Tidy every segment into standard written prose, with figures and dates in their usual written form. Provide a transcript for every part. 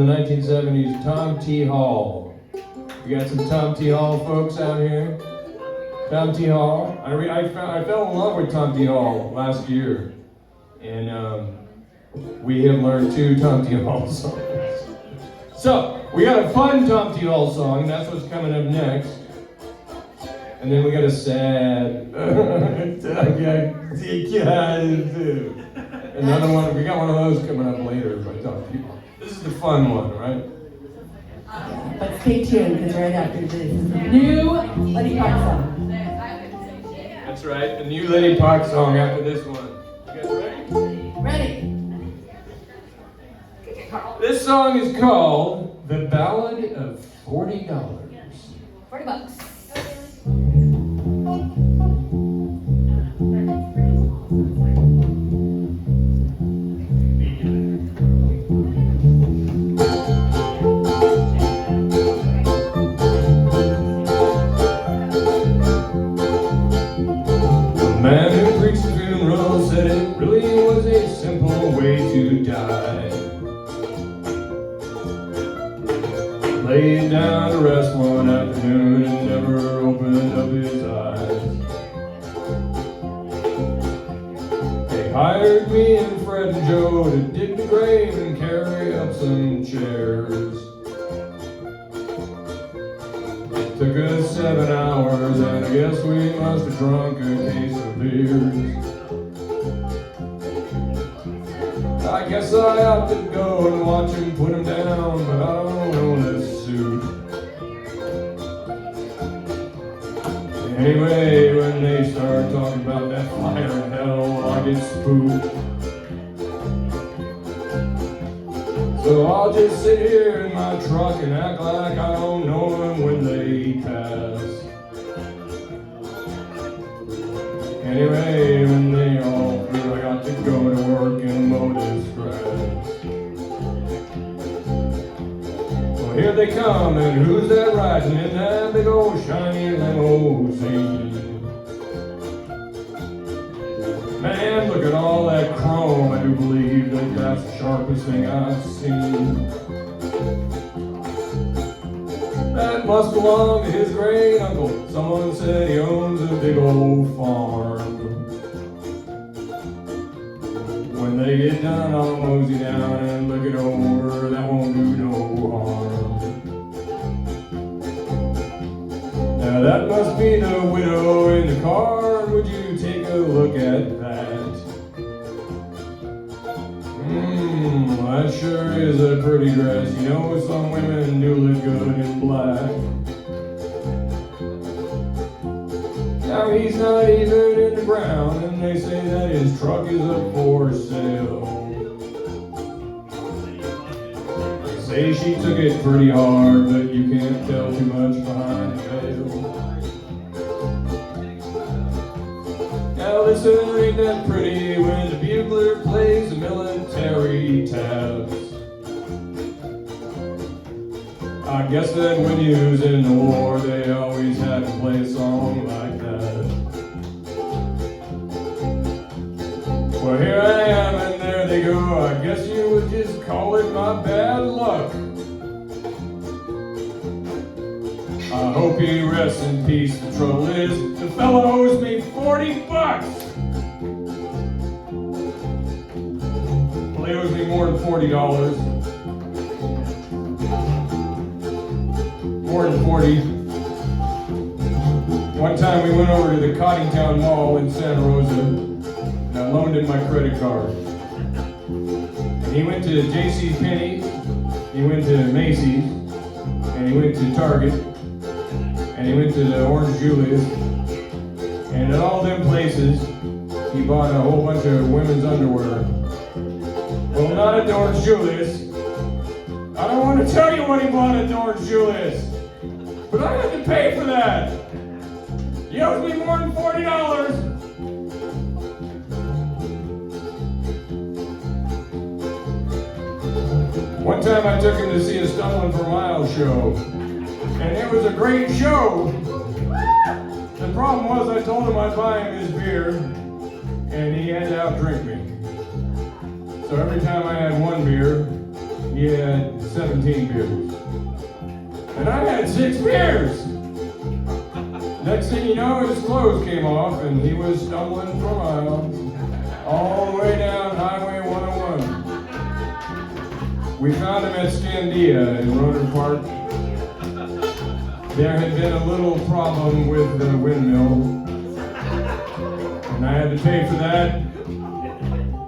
The 1970s, Tom T. Hall. We got some Tom T. Hall folks out here. Tom T. Hall. I fell in love with Tom T. Hall last year, and we have learned 2 Tom T. Hall songs. So we got a fun Tom T. Hall song. That's what's coming up next. And then we got a sad. Another one. We got one of those coming up later by Tom T. Hall. This is the fun one, right? But stay tuned, because right after this is the new Leddy Park song. That's right, the new Leddy Park song after this one. You guys ready? Ready. This song is called The Ballad of $40. $40. The man who preached the funeral said it really was a simple way to die. Laid down to rest one afternoon and never opened up his eyes. They hired me and Fred and Joe to dig the grave and carry up some chairs. It took us 7 hours and I guess we must have drunk a case of beers. I guess I ought to go and watch him put him down, but I don't own a suit. Anyway, when they start talking about that fire in hell, I get spooked. So I'll just sit here in my truck and act like I don't know them when they pass. Anyway, when they all through, I got to go to work and mow this grass. Well, here they come, and who's that riding in that big old shiny limousine? Man, look at all that chrome. I do believe that that's the sharpest thing I've seen. That must belong to his great uncle. Someone said he owns a big old farm. When they get done, I'll mosey down and look it over. That won't do no harm. Now that must be the widow in the car. Would you take a look at that? That sure is a pretty dress. You know, some women do look good in black. Now he's not even in the ground, and they say that his truck is up for sale. They say she took it pretty hard, but you can't tell too much behind the veil. Now listen, ain't that pretty when the bugler plays the military tabs? I guess that when you was in the war, they always had to play a song like that. Well, here I am, and there they go. I guess you would just call it my bad luck. I hope he rests in peace. The trouble is, the fellow owes me $40. Well, he owes me more than $40. More than 40. One time we went over to the Cottingtown Mall in Santa Rosa, and I loaned him my credit card. And he went to J.C. Penney, he went to Macy's, and he went to Target, and he went to the Orange Julius, and at all them places, he bought a whole bunch of women's underwear. Well, not at the Orange Julius. I don't want to tell you what he bought at the Orange Julius, but I had to pay for that. He owes me more than $40. One time I took him to see a Stumbling for Miles show, and it was a great show. The problem was I told him I'd buy him his beer, and he had to outdrink me. So every time I had one beer, he had 17 beers. And I had 6 beers. Next thing you know, his clothes came off and he was stumbling for miles all the way down Highway 101. We found him at Scandia in Roder Park. There had been a little problem with the windmill, and I had to pay for that.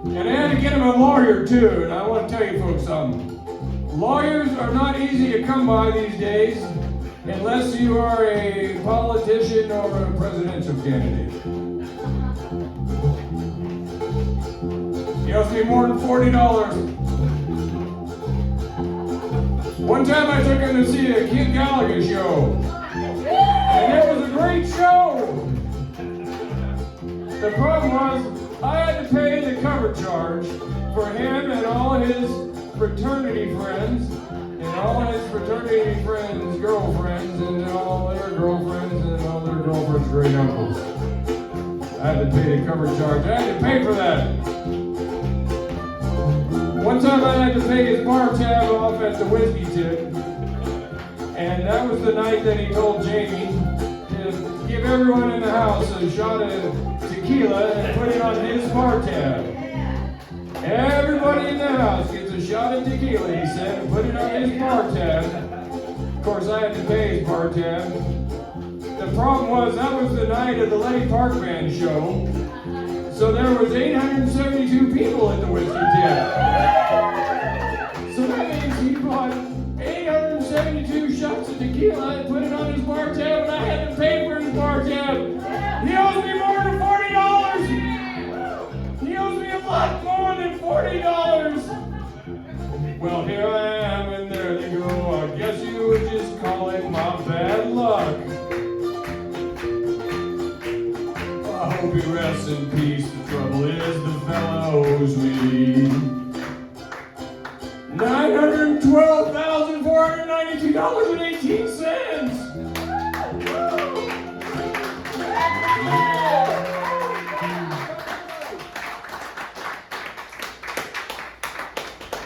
And I had to get him a lawyer too, and I want to tell you folks something. Lawyers are not easy to come by these days unless you are a politician or a presidential candidate. He owes me more than $40. One time I took him to see a Kid Gallagher show, and it was a great show. The problem was I had to pay the cover charge for him and all his fraternity friends, and all his fraternity friends' girlfriends, and all their girlfriends, and all their girlfriends' great uncles. I had to pay the cover charge. I had to pay for that. One time I had to pay his bar tab off at the Whiskey Tip, and that was the night that he told Jamie to give everyone in the house a shot of tequila and put it on his bar tab. Everybody in the house gets a shot of tequila, he said, and put it on his bar tab. Of course, I had to pay his bar tab. The problem was that was the night of the Leddy Park Band show. So there was 872 people at the Whiskey Tip. So that means he bought 872 shots of tequila and put it on his bar tab, and I had to pay for his bar tab. He owes me more than $40. He owes me a lot more than $40. Well, here I am, and there they go. I guess you would just call it my bad luck. I hope he rests in peace. The trouble is the fella owes me $912,492.18.